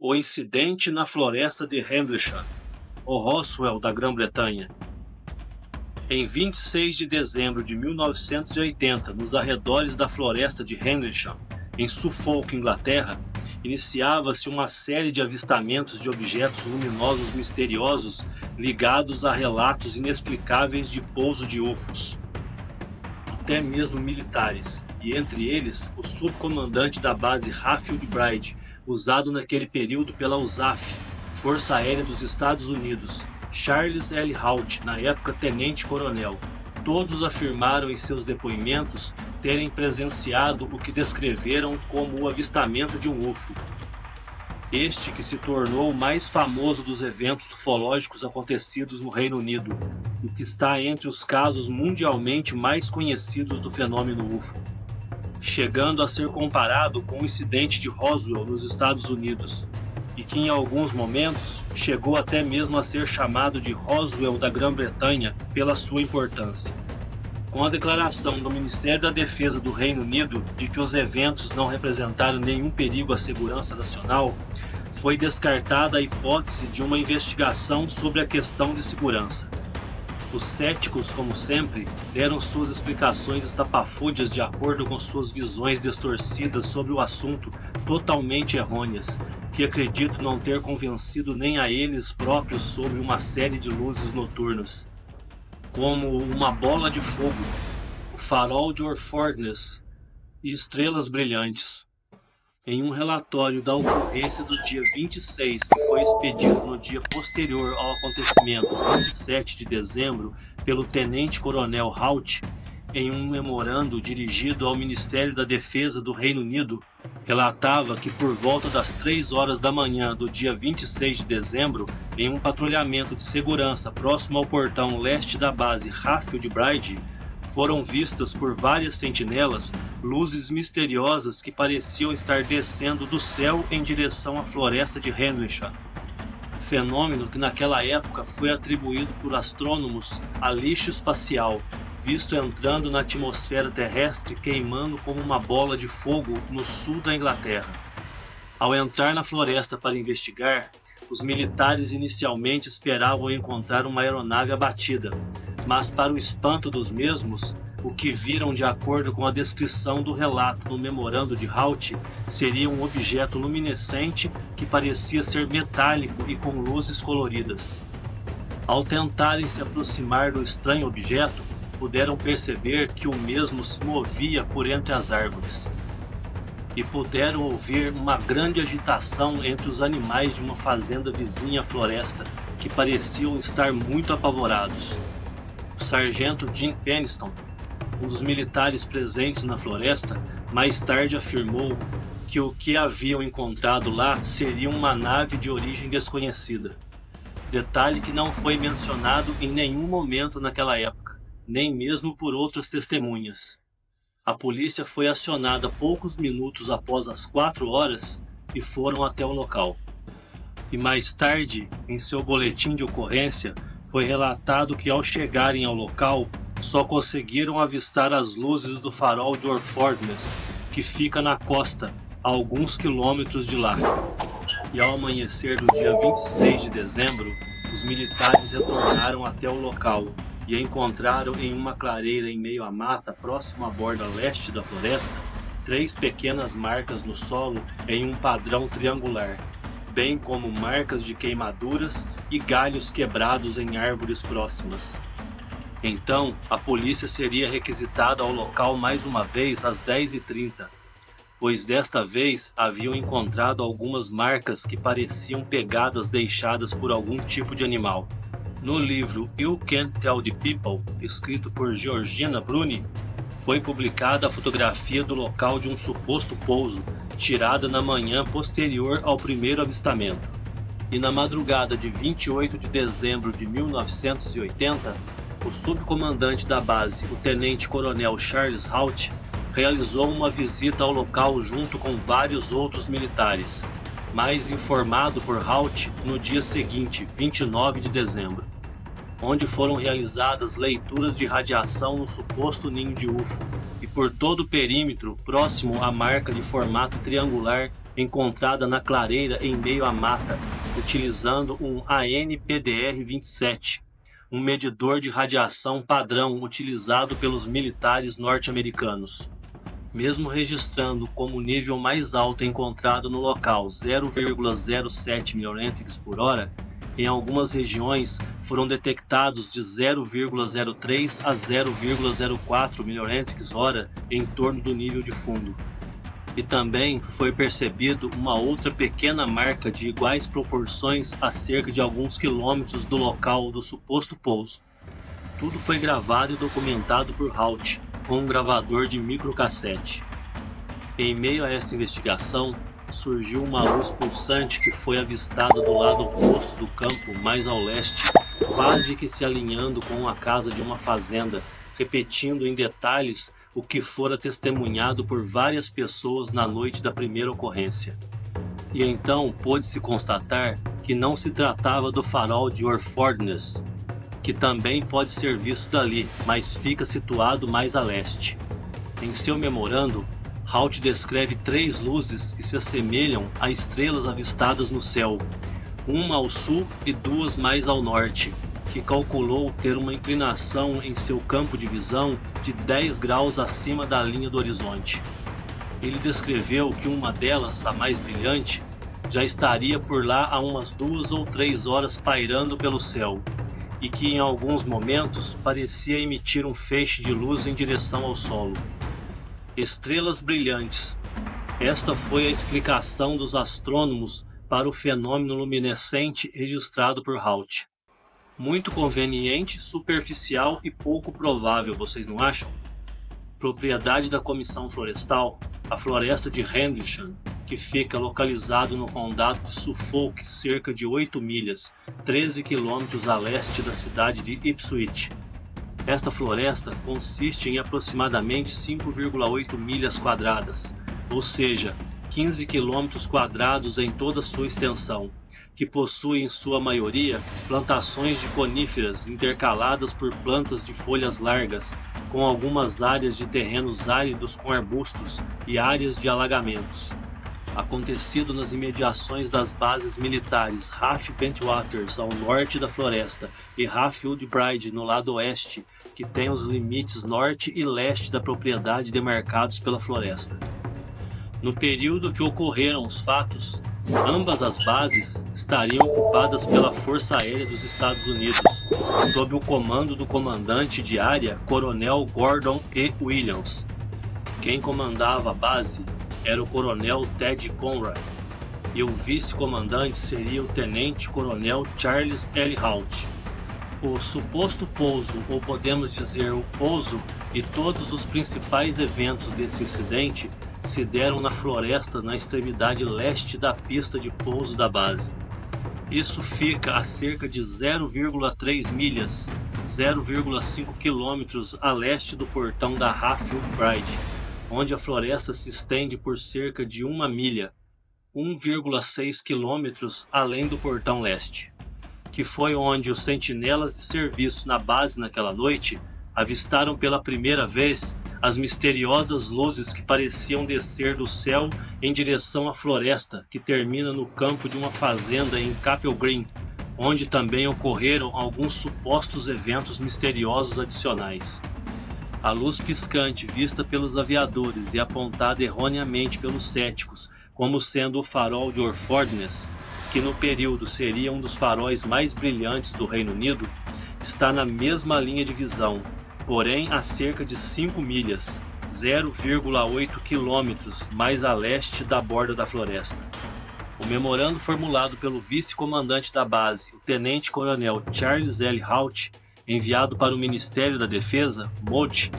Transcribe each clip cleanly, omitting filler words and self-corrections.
O incidente na floresta de Rendlesham, o Roswell da Grã-Bretanha. Em 26 de dezembro de 1980, nos arredores da floresta de Rendlesham, em Suffolk, Inglaterra, iniciava-se uma série de avistamentos de objetos luminosos misteriosos ligados a relatos inexplicáveis de pouso de UFOs. Até mesmo militares, e entre eles o subcomandante da base Hatfield Bride, usado naquele período pela USAF, Força Aérea dos Estados Unidos, Charles L. Haut, na época tenente-coronel. Todos afirmaram em seus depoimentos terem presenciado o que descreveram como o avistamento de um UFO. Este que se tornou o mais famoso dos eventos ufológicos acontecidos no Reino Unido e que está entre os casos mundialmente mais conhecidos do fenômeno UFO, chegando a ser comparado com o incidente de Roswell nos Estados Unidos, e que em alguns momentos chegou até mesmo a ser chamado de Roswell da Grã-Bretanha pela sua importância. Com a declaração do Ministério da Defesa do Reino Unido de que os eventos não representaram nenhum perigo à segurança nacional, foi descartada a hipótese de uma investigação sobre a questão de segurança. Os céticos, como sempre, deram suas explicações estapafúrdias de acordo com suas visões distorcidas sobre o assunto, totalmente errôneas, que acredito não ter convencido nem a eles próprios sobre uma série de luzes noturnas, como uma bola de fogo, o farol de Orfordness e estrelas brilhantes. Em um relatório da ocorrência do dia 26, que foi expedido no dia posterior ao acontecimento, 27 de dezembro, pelo tenente-coronel Haut, em um memorando dirigido ao Ministério da Defesa do Reino Unido, relatava que por volta das 3 horas da manhã do dia 26 de dezembro, em um patrulhamento de segurança próximo ao portão leste da base Hatfield Bride, foram vistas por várias sentinelas luzes misteriosas que pareciam estar descendo do céu em direção à floresta de Rendlesham. Fenômeno que naquela época foi atribuído por astrônomos a lixo espacial, visto entrando na atmosfera terrestre queimando como uma bola de fogo no sul da Inglaterra. Ao entrar na floresta para investigar, os militares inicialmente esperavam encontrar uma aeronave abatida, mas para o espanto dos mesmos, o que viram de acordo com a descrição do relato no memorando de Haut seria um objeto luminescente que parecia ser metálico e com luzes coloridas. Ao tentarem se aproximar do estranho objeto, puderam perceber que o mesmo se movia por entre as árvores. E puderam ouvir uma grande agitação entre os animais de uma fazenda vizinha à floresta, que pareciam estar muito apavorados. O sargento Jim Peniston, um dos militares presentes na floresta, mais tarde afirmou que o que haviam encontrado lá seria uma nave de origem desconhecida. Detalhe que não foi mencionado em nenhum momento naquela época, nem mesmo por outras testemunhas. A polícia foi acionada poucos minutos após as 4 horas e foram até o local. E mais tarde, em seu boletim de ocorrência, foi relatado que ao chegarem ao local, só conseguiram avistar as luzes do farol de Orfordness, que fica na costa, a alguns quilômetros de lá. E ao amanhecer do dia 26 de dezembro, os militares retornaram até o local e encontraram em uma clareira em meio à mata, próximo à borda leste da floresta, 3 pequenas marcas no solo em um padrão triangular, bem como marcas de queimaduras e galhos quebrados em árvores próximas. Então, a polícia seria requisitada ao local mais uma vez às 10h30, pois desta vez haviam encontrado algumas marcas que pareciam pegadas deixadas por algum tipo de animal. No livro You Can't Tell the People, escrito por Georgina Bruni, foi publicada a fotografia do local de um suposto pouso, tirada na manhã posterior ao primeiro avistamento. E na madrugada de 28 de dezembro de 1980, o subcomandante da base, o tenente-coronel Charles Haut, realizou uma visita ao local junto com vários outros militares, mais informado por Haut no dia seguinte, 29 de dezembro, onde foram realizadas leituras de radiação no suposto ninho de UFO, e por todo o perímetro próximo à marca de formato triangular encontrada na clareira em meio à mata, utilizando um ANPDR-27, um medidor de radiação padrão utilizado pelos militares norte-americanos. Mesmo registrando como nível mais alto encontrado no local 0,07 mV por hora, em algumas regiões foram detectados de 0,03 a 0,04 mV/hora em torno do nível de fundo. E também foi percebido uma outra pequena marca de iguais proporções a cerca de alguns quilômetros do local do suposto pouso. Tudo foi gravado e documentado por Haut com um gravador de microcassete. Em meio a esta investigação, surgiu uma luz pulsante que foi avistada do lado oposto do campo, mais ao leste, quase que se alinhando com a casa de uma fazenda, repetindo em detalhes o que fora testemunhado por várias pessoas na noite da primeira ocorrência. E então pôde-se constatar que não se tratava do farol de Orfordness, que também pode ser visto dali, mas fica situado mais a leste. Em seu memorando, Haut descreve 3 luzes que se assemelham a estrelas avistadas no céu, uma ao sul e 2 mais ao norte, que calculou ter uma inclinação em seu campo de visão de 10 graus acima da linha do horizonte. Ele descreveu que uma delas, a mais brilhante, já estaria por lá há umas 2 ou 3 horas pairando pelo céu, e que em alguns momentos parecia emitir um feixe de luz em direção ao solo. Estrelas brilhantes. Esta foi a explicação dos astrônomos para o fenômeno luminescente registrado por Haut. Muito conveniente, superficial e pouco provável, vocês não acham? Propriedade da Comissão Florestal, a floresta de Rendlesham, que fica localizado no condado de Suffolk, cerca de 8 milhas, 13 quilômetros a leste da cidade de Ipswich. Esta floresta consiste em aproximadamente 5,8 milhas quadradas, ou seja, 15 quilômetros quadrados em toda sua extensão, que possui em sua maioria plantações de coníferas intercaladas por plantas de folhas largas, com algumas áreas de terrenos áridos com arbustos e áreas de alagamentos. Acontecido nas imediações das bases militares RAF Bentwaters ao norte da floresta e RAF Woodbride no lado oeste, que tem os limites norte e leste da propriedade demarcados pela floresta. No período que ocorreram os fatos, ambas as bases estariam ocupadas pela Força Aérea dos Estados Unidos, sob o comando do comandante de área, Coronel Gordon E. Williams. Quem comandava a base era o Coronel Ted Conrad, e o vice-comandante seria o Tenente Coronel Charles L. Haut. O suposto pouso, ou podemos dizer o pouso, e todos os principais eventos desse incidente se deram na floresta na extremidade leste da pista de pouso da base. Isso fica a cerca de 0,3 milhas, 0,5 quilômetros a leste do portão da RAF Woodbride, onde a floresta se estende por cerca de 1 milha, 1,6 quilômetros além do portão leste, que foi onde os sentinelas de serviço na base naquela noite avistaram pela primeira vez as misteriosas luzes que pareciam descer do céu em direção à floresta, que termina no campo de uma fazenda em Capel Green, onde também ocorreram alguns supostos eventos misteriosos adicionais. A luz piscante vista pelos aviadores e apontada erroneamente pelos céticos como sendo o farol de Orfordness, que no período seria um dos faróis mais brilhantes do Reino Unido, está na mesma linha de visão, porém a cerca de 5 milhas, 0,8 quilômetros mais a leste da borda da floresta. O memorando formulado pelo vice-comandante da base, o tenente-coronel Charles L. Haut, enviado para o Ministério da Defesa, MOD,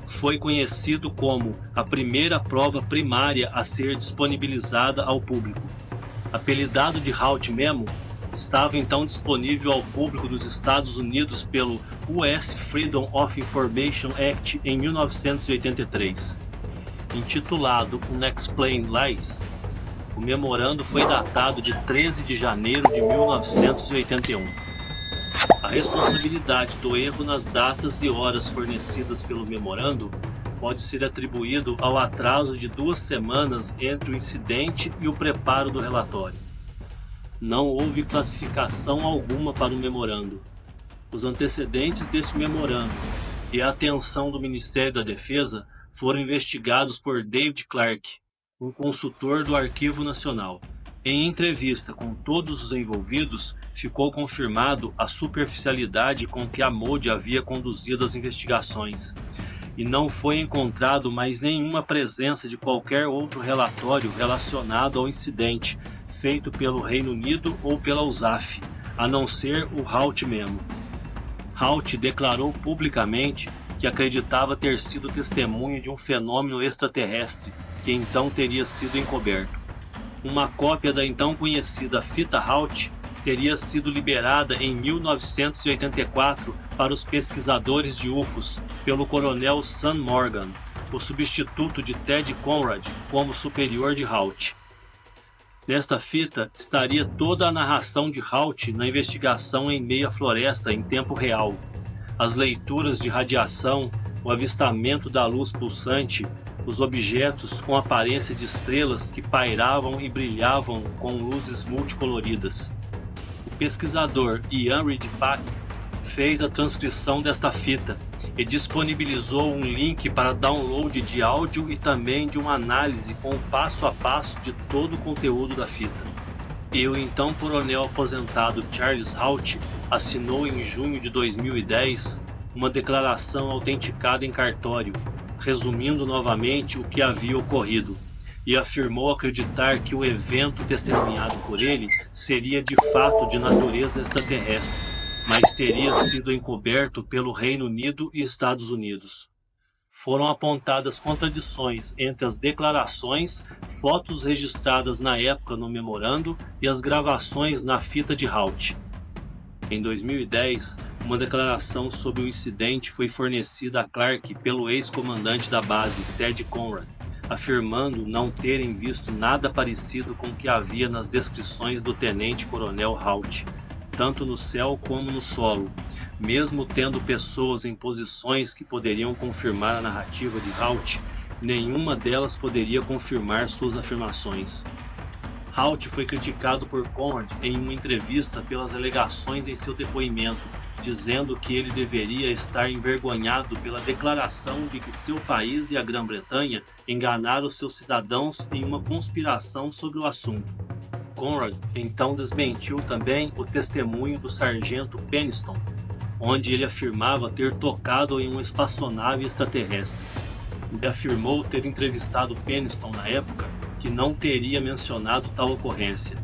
foi conhecido como a primeira prova primária a ser disponibilizada ao público. Apelidado de Haut Memo, estava então disponível ao público dos Estados Unidos pelo US Freedom of Information Act em 1983. Intitulado Unexplained Lies, o memorando foi datado de 13 de janeiro de 1981. A responsabilidade do erro nas datas e horas fornecidas pelo memorando pode ser atribuído ao atraso de 2 semanas entre o incidente e o preparo do relatório. Não houve classificação alguma para o memorando. Os antecedentes desse memorando e a atenção do Ministério da Defesa foram investigados por David Clarke, um consultor do Arquivo Nacional. Em entrevista com todos os envolvidos, ficou confirmado a superficialidade com que a MODE havia conduzido as investigações, e não foi encontrado mais nenhuma presença de qualquer outro relatório relacionado ao incidente feito pelo Reino Unido ou pela USAF, a não ser o Haut Memo. Haut declarou publicamente que acreditava ter sido testemunha de um fenômeno extraterrestre que então teria sido encoberto. Uma cópia da então conhecida fita Haut teria sido liberada em 1984 para os pesquisadores de UFOs pelo coronel Sam Morgan, o substituto de Ted Conrad como superior de Haut. Nesta fita estaria toda a narração de Haut na investigação em meio à floresta em tempo real, as leituras de radiação, o avistamento da luz pulsante, os objetos com aparência de estrelas que pairavam e brilhavam com luzes multicoloridas. O pesquisador Ian Ridpack fez a transcrição desta fita e disponibilizou um link para download de áudio e também de uma análise com o passo a passo de todo o conteúdo da fita. E o então coronel aposentado Charles Haut assinou em junho de 2010 uma declaração autenticada em cartório, resumindo novamente o que havia ocorrido, e afirmou acreditar que o evento testemunhado por ele seria de fato de natureza extraterrestre, mas teria sido encoberto pelo Reino Unido e Estados Unidos. Foram apontadas contradições entre as declarações, fotos registradas na época no memorando e as gravações na fita de Haut. Em 2010, uma declaração sobre o incidente foi fornecida a Clarke pelo ex-comandante da base, Ted Conrad, afirmando não terem visto nada parecido com o que havia nas descrições do tenente-coronel Haut, tanto no céu como no solo, mesmo tendo pessoas em posições que poderiam confirmar a narrativa de Haut, nenhuma delas poderia confirmar suas afirmações. Haut foi criticado por Conrad em uma entrevista pelas alegações em seu depoimento, dizendo que ele deveria estar envergonhado pela declaração de que seu país e a Grã-Bretanha enganaram seus cidadãos em uma conspiração sobre o assunto. Conrad então desmentiu também o testemunho do sargento Peniston, onde ele afirmava ter tocado em uma espaçonave extraterrestre. Ele afirmou ter entrevistado Peniston na época, que não teria mencionado tal ocorrência.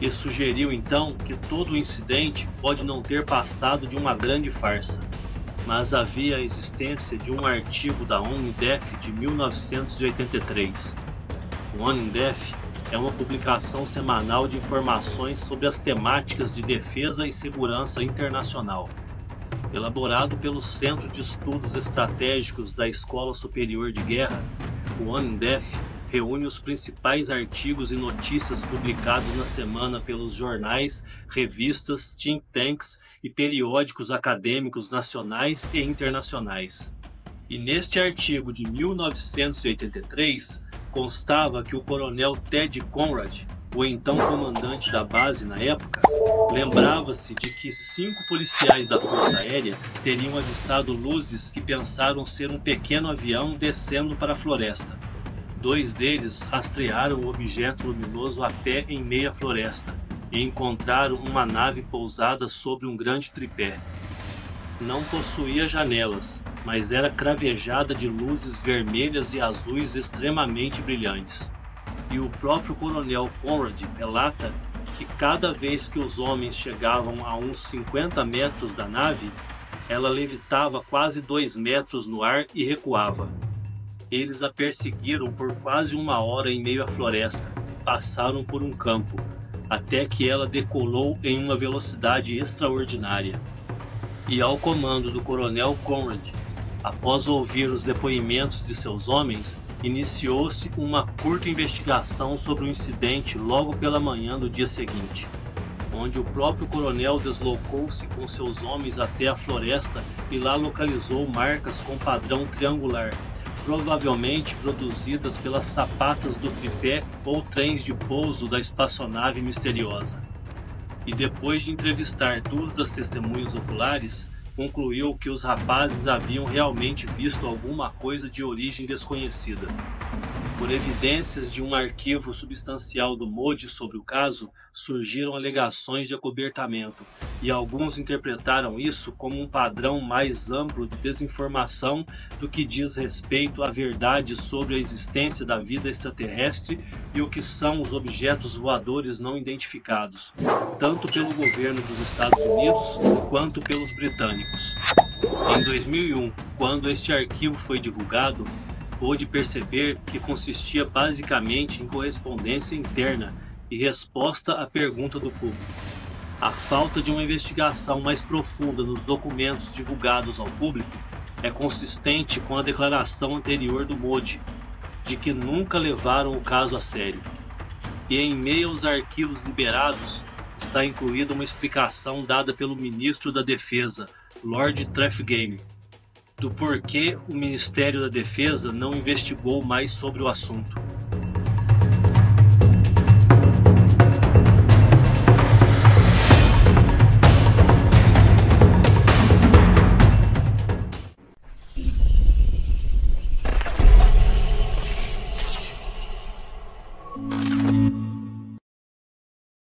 E sugeriu então que todo o incidente pode não ter passado de uma grande farsa, mas havia a existência de um artigo da ONU-DEF de 1983. O ONU-DEF é uma publicação semanal de informações sobre as temáticas de defesa e segurança internacional. Elaborado pelo Centro de Estudos Estratégicos da Escola Superior de Guerra, o ONU-DEF reúne os principais artigos e notícias publicados na semana pelos jornais, revistas, think tanks e periódicos acadêmicos nacionais e internacionais. E neste artigo de 1983, constava que o coronel Ted Conrad, o então comandante da base na época, lembrava-se de que 5 policiais da Força Aérea teriam avistado luzes que pensaram ser um pequeno avião descendo para a floresta. 2 deles rastrearam o objeto luminoso a pé em meia floresta e encontraram uma nave pousada sobre um grande tripé. Não possuía janelas, mas era cravejada de luzes vermelhas e azuis extremamente brilhantes. E o próprio coronel Conrad relata que cada vez que os homens chegavam a uns 50 metros da nave, ela levitava quase 2 metros no ar e recuava. Eles a perseguiram por quase 1 hora em meio à floresta, passaram por um campo, até que ela decolou em uma velocidade extraordinária. E ao comando do coronel Conrad, após ouvir os depoimentos de seus homens, iniciou-se uma curta investigação sobre o incidente logo pela manhã do dia seguinte, onde o próprio coronel deslocou-se com seus homens até a floresta e lá localizou marcas com padrão triangular, provavelmente produzidas pelas sapatas do tripé ou trens de pouso da espaçonave misteriosa. E depois de entrevistar duas das testemunhas oculares, concluiu que os rapazes haviam realmente visto alguma coisa de origem desconhecida. Por evidências de um arquivo substancial do MODE sobre o caso, surgiram alegações de acobertamento, e alguns interpretaram isso como um padrão mais amplo de desinformação do que diz respeito à verdade sobre a existência da vida extraterrestre e o que são os objetos voadores não identificados, tanto pelo governo dos Estados Unidos quanto pelos britânicos. Em 2001, quando este arquivo foi divulgado, pôde perceber que consistia basicamente em correspondência interna e resposta à pergunta do público. A falta de uma investigação mais profunda nos documentos divulgados ao público é consistente com a declaração anterior do MODE, de que nunca levaram o caso a sério. E em meio aos arquivos liberados está incluída uma explicação dada pelo ministro da Defesa, Lord Trefgame, do porquê o Ministério da Defesa não investigou mais sobre o assunto.